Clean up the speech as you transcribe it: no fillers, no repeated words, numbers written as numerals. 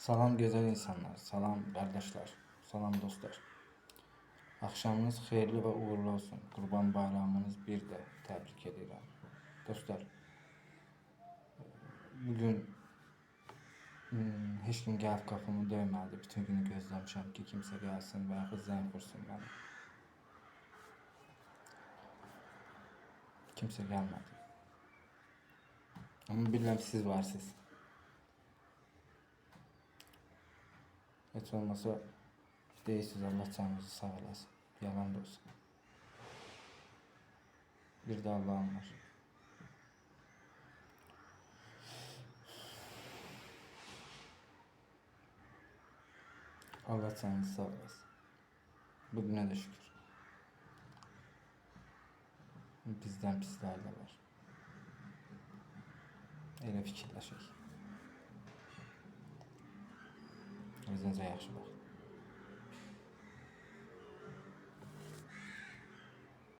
Salam güzel insanlar, salam kardeşler, salam dostlar. Akşamınız hayırlı ve uğurlu olsun. Kurban bayramınız bir de tebrik ederim. Dostlar, bugün hiç kim gelip kapımı dövmedi. Bütün günü gözlemişim ki kimse gelsin veya zəng vursun bana. Kimse gelmedi. Ama bilmem siz varsınız. Hiç olmasa değilsiniz, Allah canınızı sağ olasın. Yalan da olsun. Bir de Allah'ım var. Allah canınızı sağ olasın. Bugüne de şükür. Bizden pisler de var. Elə fikirləşək. Özünüzə yaxşı baxın.